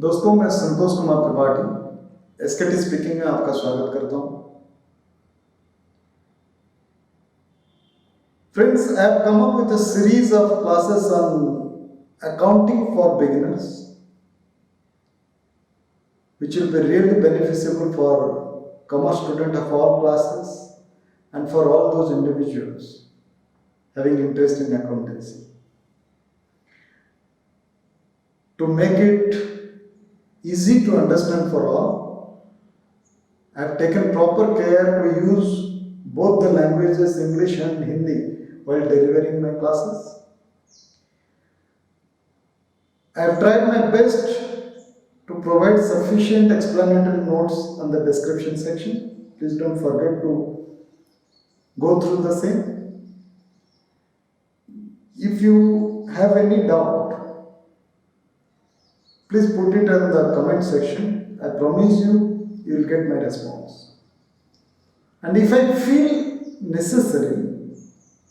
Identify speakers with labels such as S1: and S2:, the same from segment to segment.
S1: दोस्तों, मैं संतोष कुमार त्रिपाठी एसकेटी स्पीकिंग में आपका स्वागत करता हूं। Friends, I have come up with a series of classes on accounting for beginners, which will be really beneficial for commerce students of all classes and for all those individuals having interest in accountancy. To make it easy to understand for all, I have taken proper care to use both the languages English and Hindi while delivering my classes. I have tried my best to provide sufficient explanatory notes on the description section. Please don't forget to go through the same. If you have any doubt, please put it in the comment section. I promise you, you will get my response. And if I feel necessary,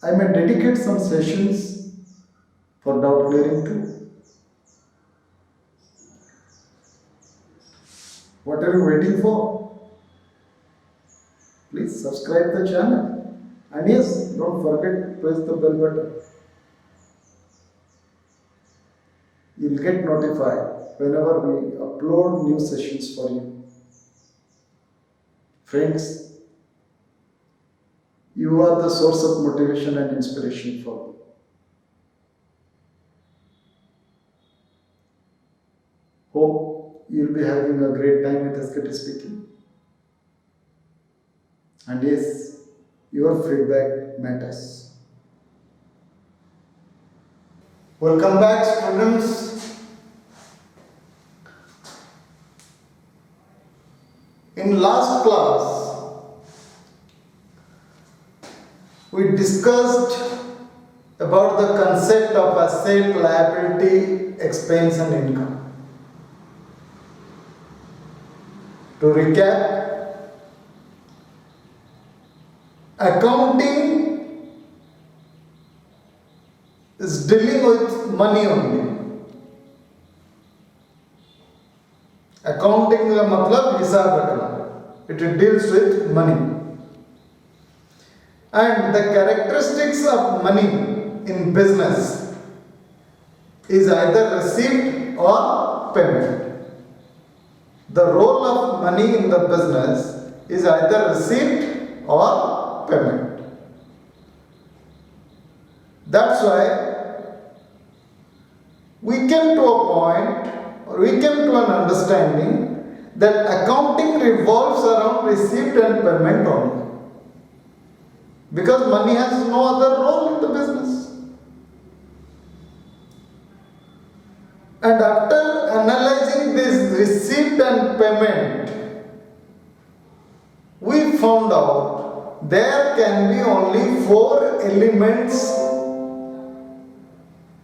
S1: I may dedicate some sessions for doubt clearing too. What are you waiting for? Please subscribe the channel. And yes, don't forget to press the bell button. You will get notified whenever we upload new sessions for you. Friends, you are the source of motivation and inspiration for me. Hope you will be having a great time with SKT Speaking. And yes, your feedback matters. Welcome back, students. In last class, we discussed about the concept of asset, liability, expense and income. To recap, accounting is dealing with money only. Accounting का मतलब हिसाब रखना. It deals with money. And the characteristics of money in business is either received or payment. The role of money in the business is either receipt or payment. That's why we came to a point, or we came to an understanding that accounting revolves around receipt and payment only. Because money has no other role in the business. And after analyzing this receipt and payment, we found out there can be only 4 elements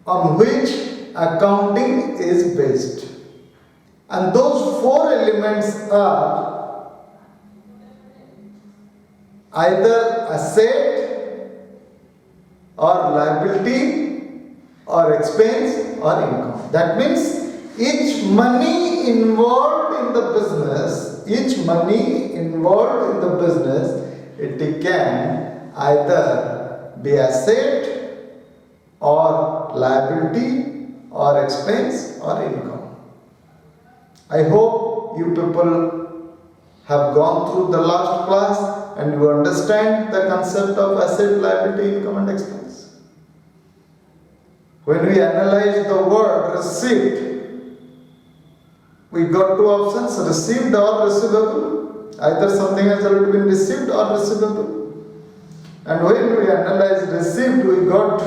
S1: on which accounting is based. And those 4 elements are either asset or liability or expense or income. That means each money involved in the business, it can either be asset or liability or expense or income. I hope you people have gone through the last class and you understand the concept of asset, liability, income and expense. When we analyze the word receipt, we got 2 options, received or receivable. Either something has already been received or receivable. And when we analyze received, we got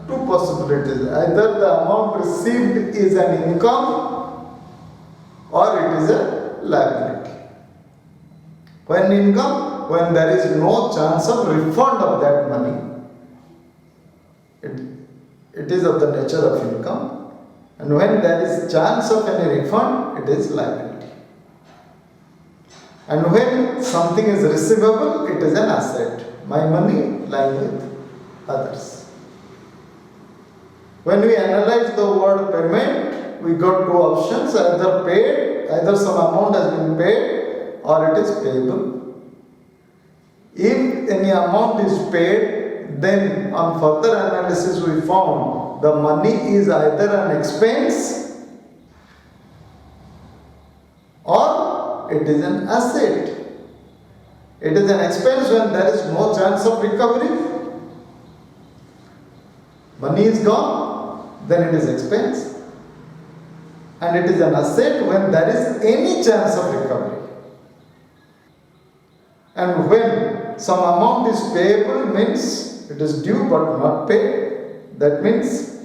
S1: 2 possibilities. Either the amount received is an income or it is a liability. When income, when there is no chance of refund of that money, it is of the nature of income. And when there is chance of any refund, it is liability. And when something is receivable, it is an asset. My money lying with others. When we analyze the word payment, we got two options, either paid, either some amount has been paid or it is payable. If any amount is paid, then on further analysis we found the money is either an expense or it is an asset. It is an expense when there is no chance of recovery. Money is gone, then it is expense. And it is an asset when there is any chance of recovery. And when some amount is payable means it is due but not paid. That means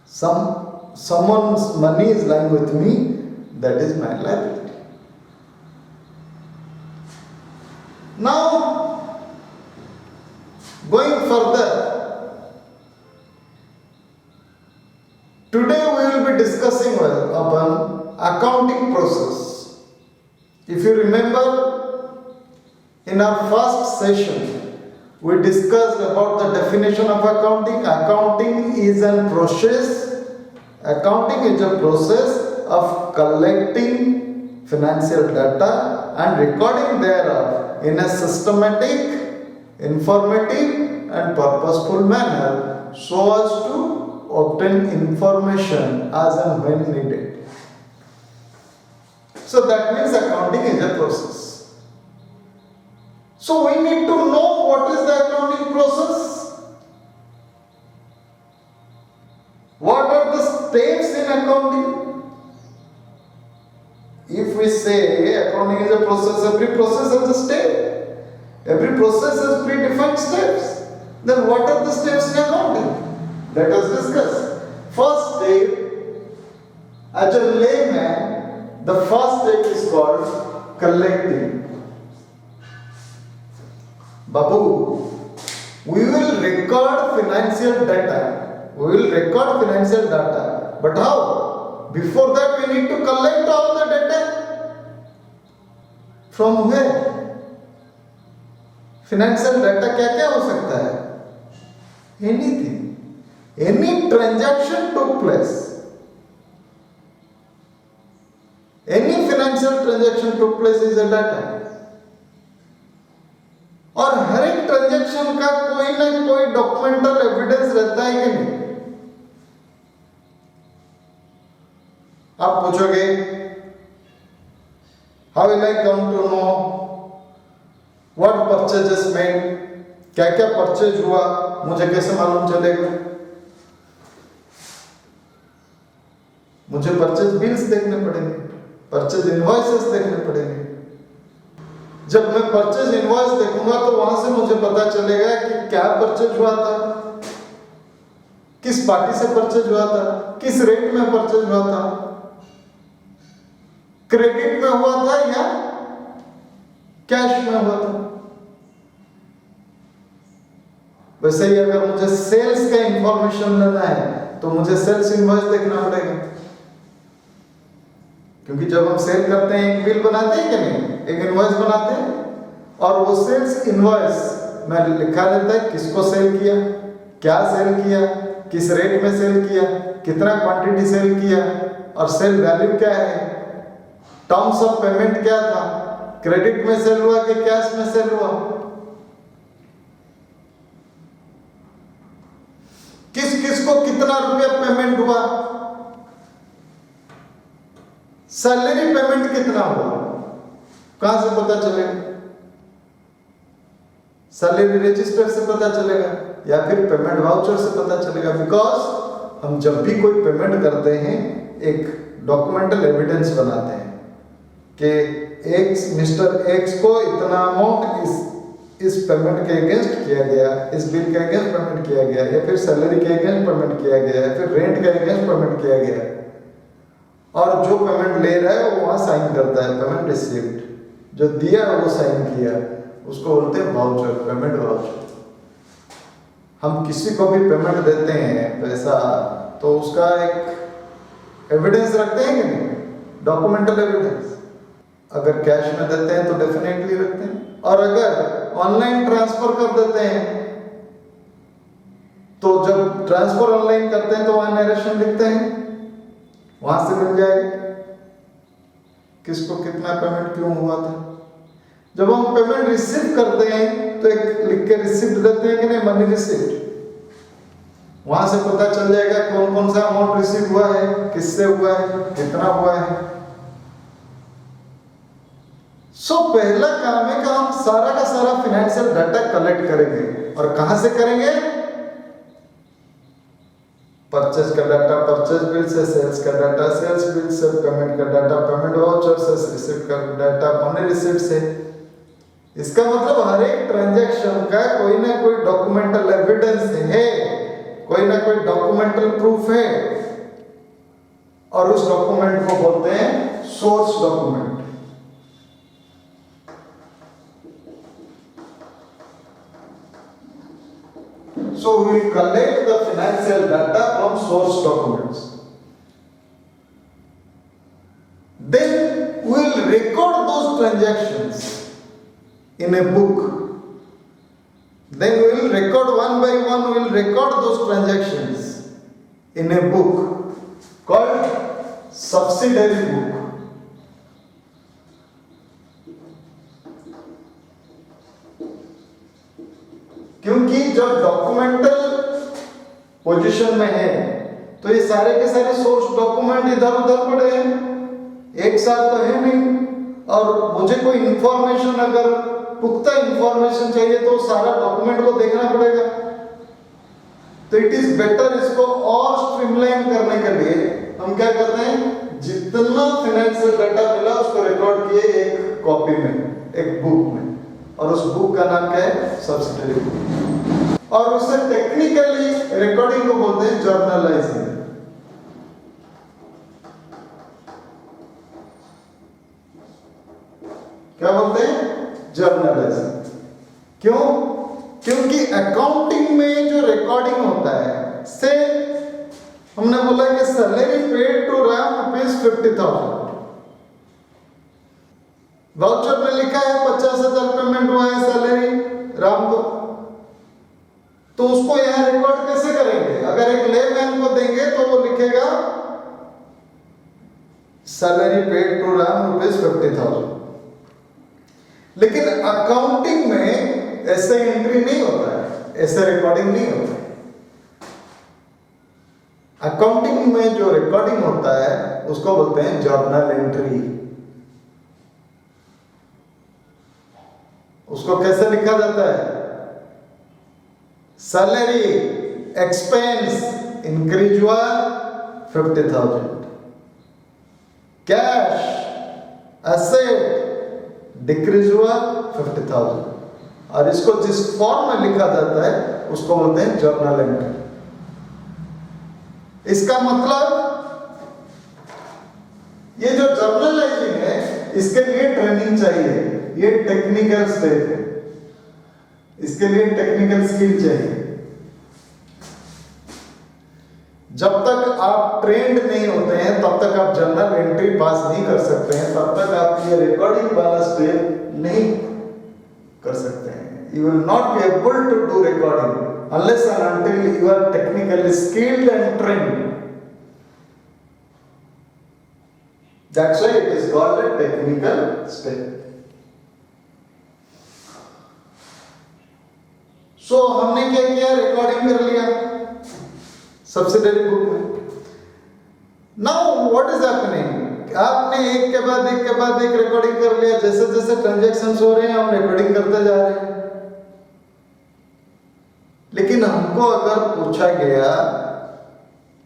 S1: someone's money is lying with me, that is my liability. Now, going further, today we will be discussing upon accounting process. If you remember, in our first session, we discussed about the definition of accounting. Accounting is a process. Accounting is a process of collecting financial data and recording thereof in a systematic, informative and purposeful manner so as to obtain information as and when needed. So that means accounting is a process. So we need to know what is the accounting process. What are the steps in accounting? If we say accounting is a process, every process has a step. Every process has predefined steps. Then what are the steps in accounting? Let us discuss. First step, as a layman, the first step is called collecting. Babu, we will record financial data. We will record financial data. But how? Before that we need to collect all the data. From where? Financial data क्या हो सकता है? Anything. Any transaction took place. Any financial transaction took place is a data. और हर एक transaction का कोई ना कोई डॉक्यूमेंटल एविडेंस रहता है कि नहीं? आप पूछोगे, how will I come to know what purchases made? क्या क्या परचेज हुआ, मुझे कैसे मालूम चलेगा? मुझे परचेज बिल्स देखने पड़ेंगे, परचेज इनवॉइसेस देखने पड़ेंगे। जब मैं परचेज इनवॉइस देखूंगा तो वहां से मुझे पता चलेगा कि क्या परचेज हुआ था, किस पार्टी से परचेज हुआ था, किस रेट में परचेज हुआ था, क्रेडिट में हुआ था या कैश में हुआ था। वैसे ही अगर मुझे सेल्स का इंफॉर्मेशन लेना है तो मुझे सेल्स इनवॉइस देखना पड़ेगा, क्योंकि जब हम सेल करते हैं एक बिल बनाते हैं कि नहीं, एक इनवॉइस बनाते हैं, और वो सेल्स इनवॉइस में लिखा रहता है किसको सेल किया, क्या सेल किया, किस रेट में सेल किया, कितना क्वांटिटी सेल किया और सेल वैल्यू क्या है, टर्म्स ऑफ पेमेंट क्या था, क्रेडिट में सेल हुआ कि कैश में सेल हुआ, किस किस को कितना रुपया पेमेंट हुआ, सैलरी पेमेंट कितना हुआ, कहां से पता चलेगा? सैलरी रजिस्टर से पता चलेगा या फिर पेमेंट वाउचर से पता चलेगा? बिकॉज हम जब भी कोई पेमेंट करते हैं एक डॉक्यूमेंटल एविडेंस बनाते हैं कि एक्स मिस्टर एक्स को इतना अमाउंट इस पेमेंट के अगेंस्ट किया गया, इस बिल के अगेंस्ट पेमेंट किया गया, या फिर सैलरी के अगेंस्ट पेमेंट किया गया, या फिर रेंट के अगेंस्ट पेमेंट किया गया, और जो पेमेंट ले रहा है वो वहां साइन करता है, पेमेंट रिसीव्ड, जो दिया वो साइन किया, उसको बोलते हैं वाउचर, पेमेंट वाउचर। हम किसी को भी पेमेंट देते हैं पैसा तो उसका एक एविडेंस रखते हैं कि नहीं, डॉक्यूमेंटल एविडेंस। अगर कैश में देते हैं तो डेफिनेटली रखते हैं, और अगर ऑनलाइन ट्रांसफर कर देते हैं तो जब ट्रांसफर ऑनलाइन करते हैं तो वहां नरेशन लिखते हैं, वहां से मिल जाएगा किसको कितना पेमेंट क्यों हुआ था। जब हम पेमेंट रिसीव करते हैं तो एक लिख के रिसिप्ट देते हैं कि नहीं, मनी रिसिप्ट, वहां से पता चल जाएगा कौन कौन सा अमाउंट रिसीव हुआ है, किससे हुआ है, कितना हुआ है। सो पहला काम है कि हम सारा का सारा फाइनेंशियल डाटा कलेक्ट करेंगे। और कहां से करेंगे? परचेज का डाटा परचेज बिल से, सेल्स का डाटा सेल्स बिल से, पेमेंट का डाटा पेमेंट वाउचर से, रिसिप्ट का डाटा मनी रिसिप्ट से। इसका मतलब हर एक ट्रांजैक्शन का कोई ना कोई डॉक्यूमेंटल एविडेंस है, कोई ना कोई डॉक्यूमेंटल प्रूफ है, और उस डॉक्यूमेंट को बोलते हैं source document. So we will collect the financial data from source documents. Then we will record those transactions in a book. Then we will record one by one, we will record those transactions in a book called subsidiary book. क्योंकि जब documental position में है तो ये सारे के सारे source document इधर उधर पड़े हैं, एक साथ तो है नहीं। और मुझे कोई इंफॉर्मेशन, अगर पुख्ता इंफॉर्मेशन चाहिए तो सारा डॉक्यूमेंट को देखना पड़ेगा। तो इट इज बेटर इसको और स्ट्रीमलाइन करने के लिए हम क्या करते हैं, जितना फाइनेंशियल डाटा मिला उसको रिकॉर्ड किए एक कॉपी में, एक बुक में, और उस बुक का नाम क्या है, सब्सिडियरी बुक। और उसे टेक्निकली रिकॉर्डिंग को बोलते हैं जर्नलाइजिंग। क्या बोलते हैं, जर्नलाइजिंग। क्यों? क्योंकि अकाउंटिंग में जो रिकॉर्डिंग होता है, से हमने बोला कि salary paid to Ram ₹50,000, voucher में लिखा है 50,000 पेमेंट हुआ है सैलरी राम को, तो उसको यहां रिकॉर्ड कैसे करेंगे? अगर एक लेमैन को देंगे तो वो लिखेगा सैलरी पेड टू राम ₹50,000। लेकिन अकाउंटिंग में ऐसे एंट्री नहीं होता है, ऐसे रिकॉर्डिंग नहीं होता है। अकाउंटिंग में जो रिकॉर्डिंग होता है उसको बोलते हैं जर्नल एंट्री। उसको कैसे लिखा जाता है? सैलरी एक्सपेंस इंक्रीज हुआ 50,000, कैश एसेट डिक्रीज हुआ 50,000, और इसको जिस फॉर्म में लिखा जाता है उसको बोलते हैं जर्नल एंट्री। इसका मतलब ये जो जर्नलाइजिंग है इसके लिए ट्रेनिंग चाहिए, ये टेक्निकल स्टेप है, इसके लिए टेक्निकल स्किल चाहिए। जब तक आप ट्रेंड नहीं होते हैं तब तक आप जर्नल एंट्री पास नहीं कर सकते हैं, तब तक आप ये रिकॉर्डिंग वाला स्टेप नहीं कर सकते हैं। You will not be able to do recording unless and until you are technically skilled and trained. That's why it is called a technical step. So हमने क्या किया, रिकॉर्डिंग कर लिया सब्सिडियरी बुक में। नाउ व्हाट इज हैपनिंग, आपने एक के बाद एक रिकॉर्डिंग कर लिया, जैसे जैसे ट्रांजैक्शंस हो रहे हैं हम रिकॉर्डिंग करते जा रहे हैं। लेकिन हमको अगर पूछा गया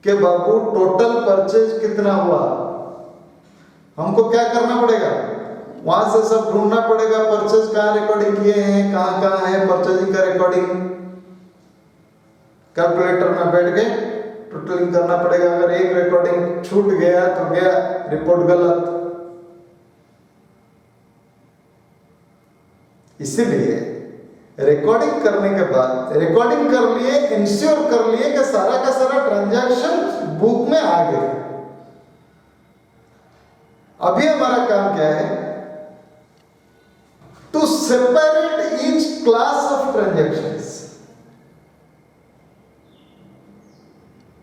S1: कि बाबू टोटल परचेज कितना हुआ, हमको क्या करना पड़ेगा, वहां से सब ढूंढना पड़ेगा परचेज कहाँ रिकॉर्डिंग किए हैं, कहाँ है परचेजिंग का रिकॉर्डिंग। कैलकुलेटर में बैठ के टोटलिंग करना पड़ेगा। अगर एक रिकॉर्डिंग छूट गया तो गया, रिपोर्ट गलत। इसीलिए रिकॉर्डिंग करने के बाद, रिकॉर्डिंग कर लिए, इंश्योर कर लिए कि सारा का सारा ट्रांजैक्शन बुक में आ गए। अभी हमारा काम क्या है, to separate each class of transactions.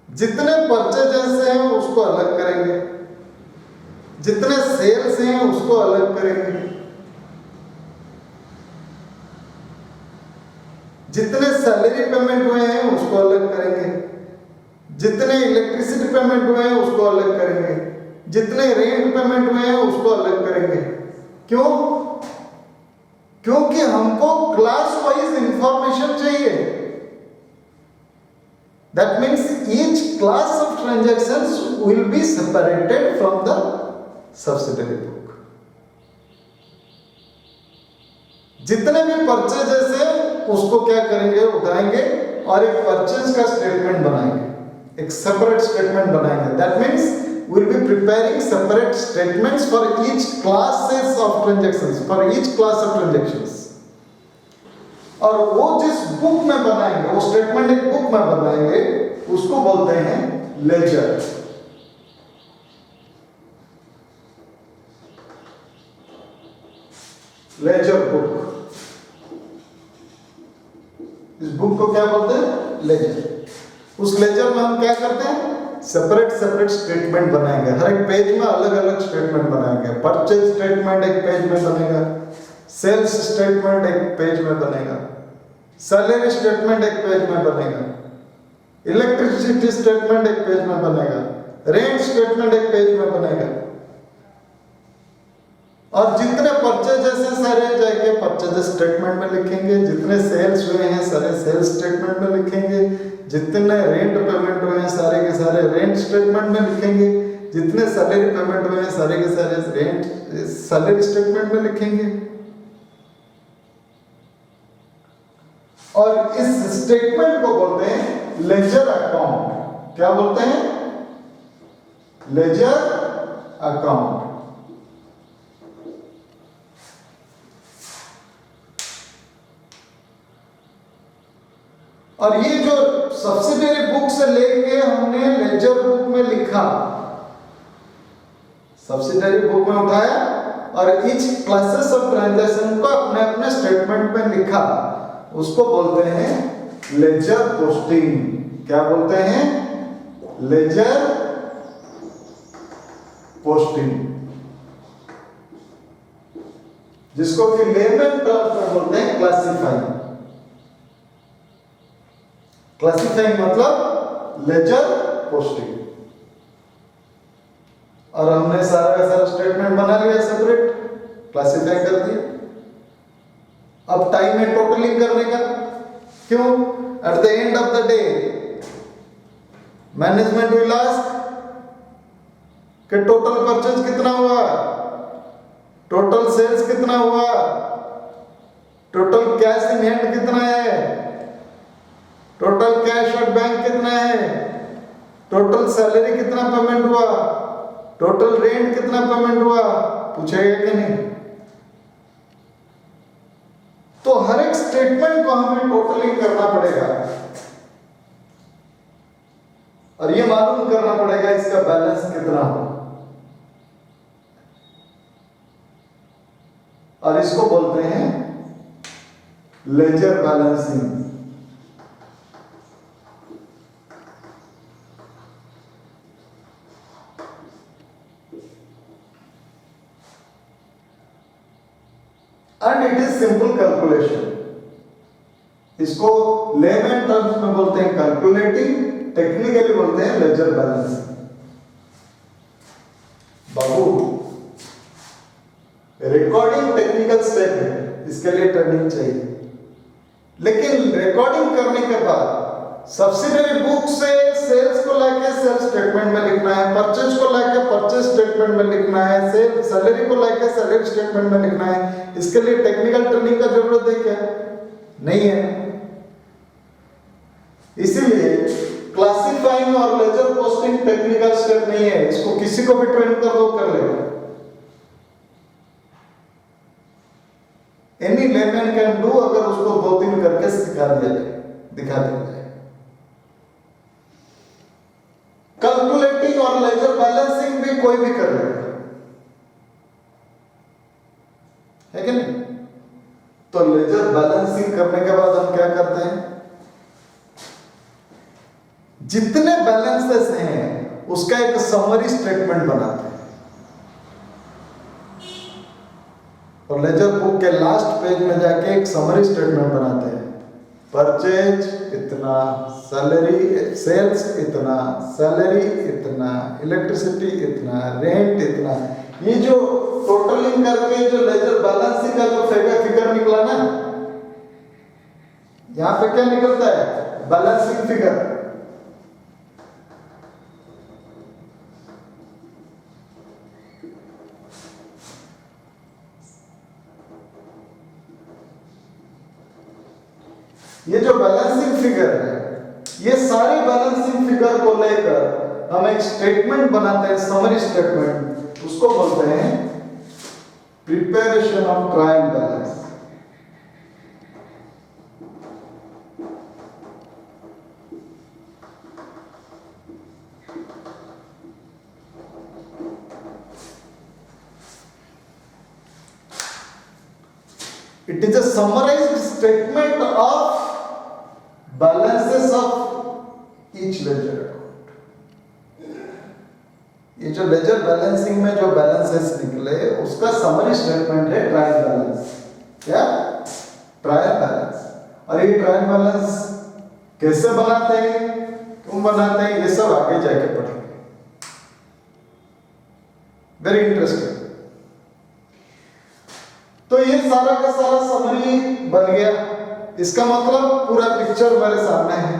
S1: जितने परचेजेस हैं उसको अलग करेंगे, जितने सेल्स हैं उसको अलग करेंगे, जितने सैलरी पेमेंट हुए हैं उसको अलग करेंगे, जितने इलेक्ट्रिसिटी पेमेंट हुए हैं उसको अलग करेंगे, जितने रेंट पेमेंट हुए हैं उसको अलग करेंगे। क्यों? क्योंकि हमको क्लास वाइज इंफॉर्मेशन चाहिए। That means each class of transactions will be separated from the subsidiary book. जितने भी परचेजेस हैं उसको क्या करेंगे, उठाएंगे और एक परचेज का स्टेटमेंट बनाएंगे, एक सेपरेट स्टेटमेंट बनाएंगे। That means we will be preparing separate statements for each classes of transactions, for each class of transactions. और वो जिस बुक में बनाएंगे, वो स्टेटमेंट एक बुक में बनाएंगे, उसको बोलते हैं लेजर। लेजर बुक, इस बुक को क्या बोलते हैं? लेजर। उस लेजर में हम क्या करते हैं? सेपरेट सेपरेट स्टेटमेंट बनाएंगे, हर एक पेज में अलग अलग स्टेटमेंट बनाएंगे। परचेज स्टेटमेंट एक पेज में बनेगा, सेल्स स्टेटमेंट एक पेज में बनेगा, सैलरी स्टेटमेंट एक पेज में बनेगा, इलेक्ट्रिसिटी स्टेटमेंट एक पेज में बनेगा, रेंट स्टेटमेंट एक पेज में बनेगा। और जितने परचेजेस हैं सारे जाके परचेज स्टेटमेंट में लिखेंगे, जितने सेल्स हुए हैं सारे सेल्स स्टेटमेंट में लिखेंगे, जितने रेंट पेमेंट हुए हैं सारे के सारे रेंट स्टेटमेंट में लिखेंगे, जितने सैलरी पेमेंट हुए हैं सारे के सारे रेंट सैलरी स्टेटमेंट में लिखेंगे। और इस स्टेटमेंट को बोलते हैं लेजर अकाउंट। क्या बोलते हैं? Ledger account. और ये जो सब्सिडियरी बुक से लेके हमने लेजर बुक में लिखा, सब्सिडियरी बुक में उठाया और ईच क्लासेस ऑफ ट्रांजैक्शन को अपने अपने स्टेटमेंट में लिखा, उसको बोलते हैं लेजर पोस्टिंग। क्या बोलते हैं? लेजर पोस्टिंग, जिसको कि लेमन टर्म्स में बोलते हैं क्लासिफाइंग। क्लासिफाइंग मतलब लेजर पोस्टिंग। और हमने सारा का सारा स्टेटमेंट बना लिया, सेपरेट क्लासिफाई कर दिया। अब टाइम है टोटलिंग करने का। क्यों? At the end of the day management will ask कि टोटल परचेज कितना हुआ, टोटल सेल्स कितना हुआ, टोटल कैश इन हैंड कितना है, टोटल कैश और बैंक कितना है, टोटल सैलरी कितना पेमेंट हुआ, टोटल रेंट कितना पेमेंट हुआ, पूछेगा कि नहीं? तो हर एक स्टेटमेंट को हमें टोटलिंग करना पड़ेगा और ये मालूम करना पड़ेगा इसका बैलेंस कितना हो। और इसको बोलते हैं ledger balancing. And it is simple calculation. इसको लेमन टर्म्स में बोलते हैं कैलकुलेटिंग, टेक्निकली बोलते हैं लेजर बैलेंसिंग। बाबू रिकॉर्डिंग टेक्निकल स्टेप है, इसके लिए ट्रेनिंग चाहिए। लेकिन रिकॉर्डिंग करने के बाद सब्सिडियरी बुक से सेल्स को लेके सेल्स स्टेटमेंट में लिखना है, परचेज को लेके परचेज स्टेटमेंट में लिखना है, सैलरी को लेके सैलरी स्टेटमेंट में लिखना है। इसके लिए टेक्निकल ट्रेनिंग का जरूरत है क्या? नहीं है। इसीलिए क्लासिफाइंग और लेजर पोस्टिंग टेक्निकल स्टेप नहीं है, इसको किसी को भी ट्रेन कर दो कर लेगा। एनी लेमैन कैन डू, अगर उसको 2-3 करके सिखा दिया जाए, दिखा दिया जाए। कैलकुलेटिंग और लेजर बैलेंसिंग भी कोई भी कर लेगा, है कि नहीं? तो लेजर बैलेंसिंग करने के बाद हम क्या करते हैं? जितने बैलेंसेस हैं उसका एक समरी स्टेटमेंट बनाते हैं और लेजर बुक के लास्ट पेज में जाके एक समरी स्टेटमेंट बनाते हैं। परचेज इतना, सैलरी, सेल्स इतना, सैलरी इतना, इलेक्ट्रिसिटी इतना, रेंट इतना। ये जो टोटलिंग करके जो लेजर बैलेंसिंग का जो फिगर निकला ना, यहां पे क्या निकलता है? Balancing figure. ये जो बैलेंसिंग फिगर है, ये सारे बैलेंसिंग फिगर को लेकर हम एक स्टेटमेंट बनाते हैं, समरी स्टेटमेंट। उसको बोलते हैं preparation of trial balance. It is a summarized statement of balances of each ledger account। ये जो लेजर बैलेंसिंग में जो बैलेंसेस निकले उसका समरी स्टेटमेंट है ट्रायल बैलेंस। क्या? Trial balance. और ये ट्रायल बैलेंस कैसे बनाते हैं, क्यों बनाते हैं, ये सब आगे जाके पढ़ेंगे। Very interesting. तो ये सारा का सारा समरी बन गया। इसका मतलब पूरा पिक्चर मेरे सामने है।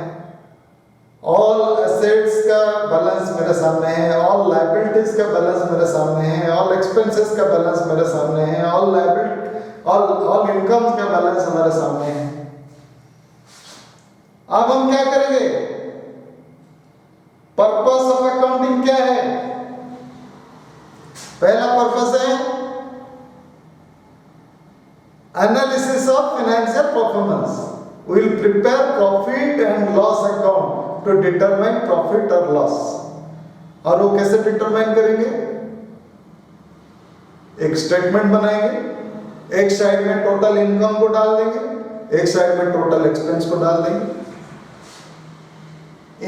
S1: ऑल एसेट्स का बैलेंस मेरे सामने है, ऑल लायबिलिटीज का बैलेंस मेरे सामने है, ऑल एक्सपेंसेस का बैलेंस मेरे सामने है, ऑल लायबिलिटी ऑल इनकम्स का बैलेंस हमारे सामने है। अब हम क्या करेंगे? पर्पस ऑफ अकाउंटिंग क्या है? पहला पर्पस है analysis of financial performance. We will prepare profit and loss account to determine profit or loss. और वो कैसे डिटरमाइन करेंगे? एक स्टेटमेंट बनाएंगे, एक साइड में टोटल इनकम को डाल देंगे, एक साइड में टोटल एक्सपेंस को डाल देंगे।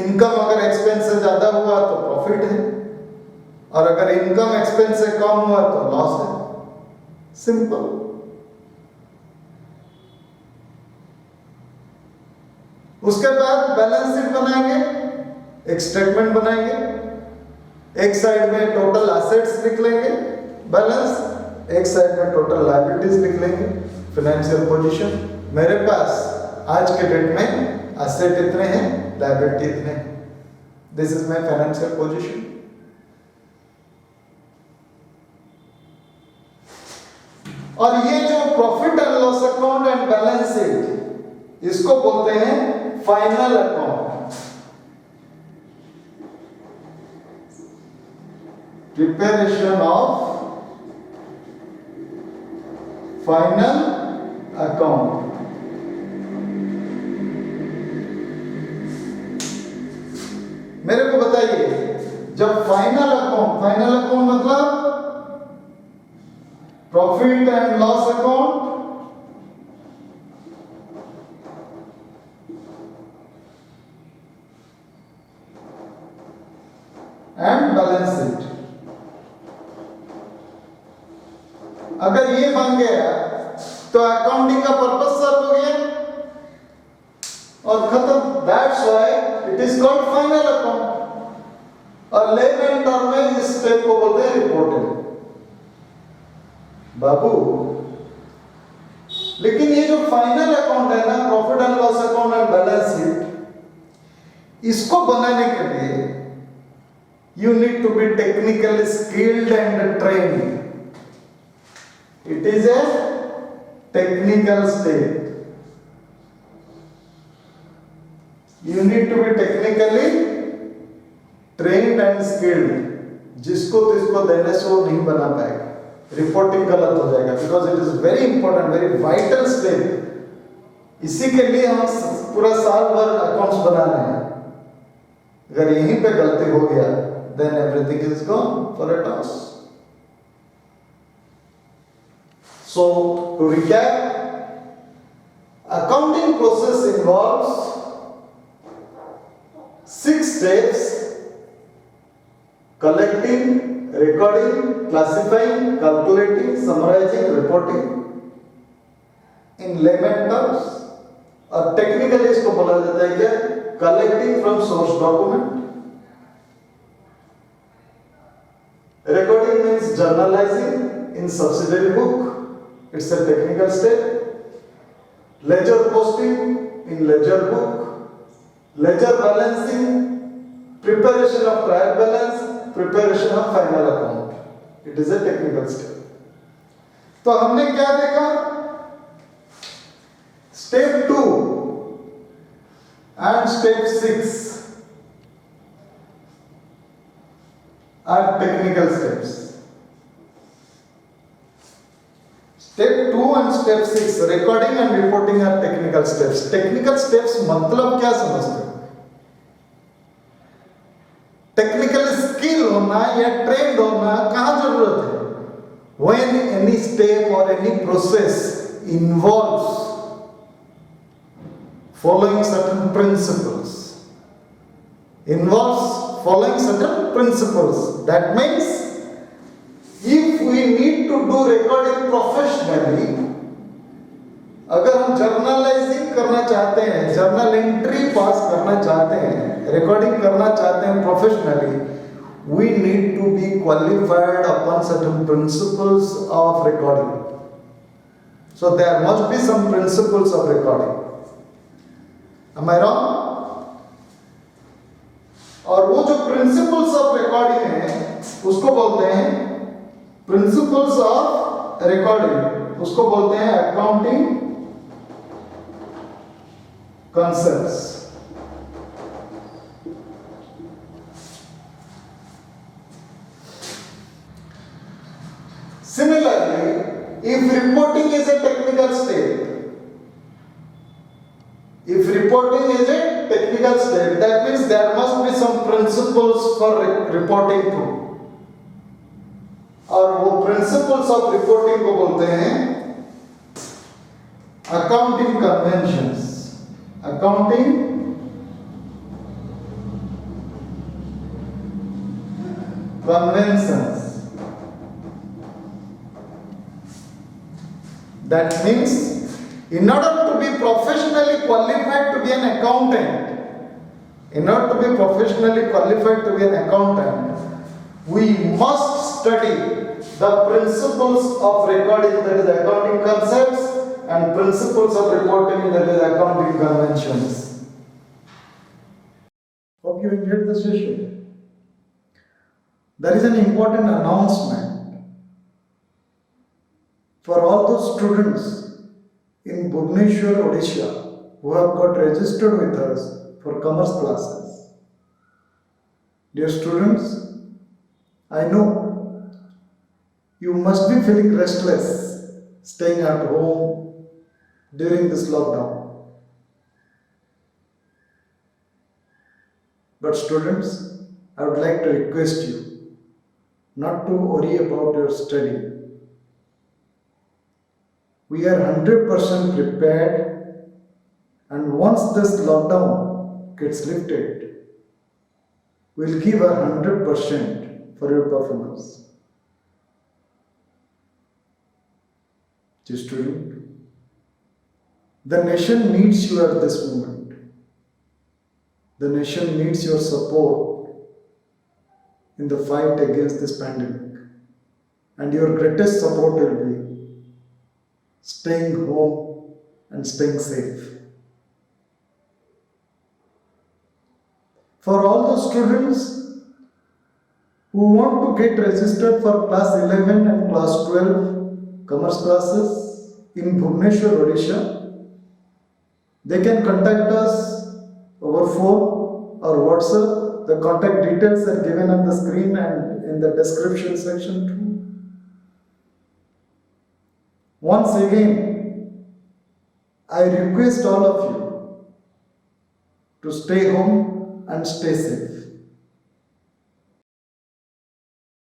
S1: इनकम अगर एक्सपेंस से ज्यादा हुआ तो प्रॉफिट है, और अगर इनकम एक्सपेंस से कम हुआ तो लॉस है। सिंपल। उसके बाद बैलेंस शीट बनाएंगे, एक स्टेटमेंट बनाएंगे, एक साइड में टोटल एसेट्स लिख लेंगे बैलेंस, एक साइड में टोटल लायबिलिटीज लिख लेंगे, फाइनेंशियल पोजीशन। मेरे पास आज के डेट में एसेट इतने हैं, लायबिलिटी इतने हैं, this is my financial position. और ये जो profit and loss account and balance sheet, इसको बोलते हैं final account. Preparation of final account. मेरे को बताइए, जब फाइनल अकाउंट मतलब profit and loss account and balance sheet, अगर ये बन गया तो अकाउंटिंग का पर्पस सर्व हो गया और खत्म। That's why it is called final account. और लेमन टर्म में इस स्टेप को बोलते हैं रिपोर्टिंग। बाबू, लेकिन ये जो फाइनल अकाउंट है ना, profit and loss account and balance sheet, इसको बनाने के लिए you need to be technically skilled and trained. It is a technical step. You need to be technically trained and skilled. जिसको तिसको देने से वो नहीं बना पाएगा, रिपोर्टिंग गलत हो जाएगा, because it is very important, very vital step. इसी के लिए हम पूरा साल भर अकाउंट्स बना रहे हैं। अगर यहीं पे गलती हो गया, then everything is gone for a toss. So, to recap, accounting process involves 6 steps: collecting, recording, classifying, calculating, summarizing, reporting. In layman terms और टेक्निकली इसको बोला जाता है क्या? Collecting from source document. Recording means journalizing in subsidiary book. It's a technical step. Ledger posting in ledger book. Ledger balancing, preparation of trial balance, preparation of final account. It is a technical step. तो हमने क्या देखा? Step 2 and step 6 are technical steps. Step 2 and step 6, recording and reporting are technical steps. Technical steps मतलब क्या समझते हो? Technical skill होना या ट्रेंड होना कहाँ जरूरत है? When any step or any process involves following certain principles. Following certain principles. That means if we need to do recording professionally, अगर हम जर्नलाइजिंग करना चाहते हैं, जर्नल एंट्री पास करना चाहते हैं, रिकॉर्डिंग करना चाहते हैं professionally, we need to be qualified upon certain principles of recording. So there must be some principles of recording. Am I wrong? और वो जो प्रिंसिपल्स ऑफ रिकॉर्डिंग है उसको बोलते हैं प्रिंसिपल्स ऑफ रिकॉर्डिंग, उसको बोलते हैं accounting concepts. Similarly, if reporting is a technical step, that means there must be some principles for reporting to. और वो principles of reporting को बोलते हैं accounting conventions. Accounting conventions. That means in order to be professionally qualified to be an accountant, we must study the principles of recording, that is accounting concepts, and principles of reporting, that is accounting conventions. Hope you enjoyed the session. There is an important announcement for all those students in Bhubaneswar, Odisha, who have got registered with us for commerce classes. Dear students, I know you must be feeling restless staying at home during this lockdown. But students, I would like to request you not to worry about your study. We are 100% prepared, and once this lockdown gets lifted, we'll give our 100% for your performance. Dear student, the nation needs you at this moment. The nation needs your support in the fight against this pandemic, and your greatest support will be staying home and staying safe. For all the students who want to get registered for class 11 and class 12 commerce classes in Bhubaneswar, Odisha, they can contact us over phone or WhatsApp. The contact details are given on the screen and in the description section too. Once again, I request all of you to stay home and stay safe.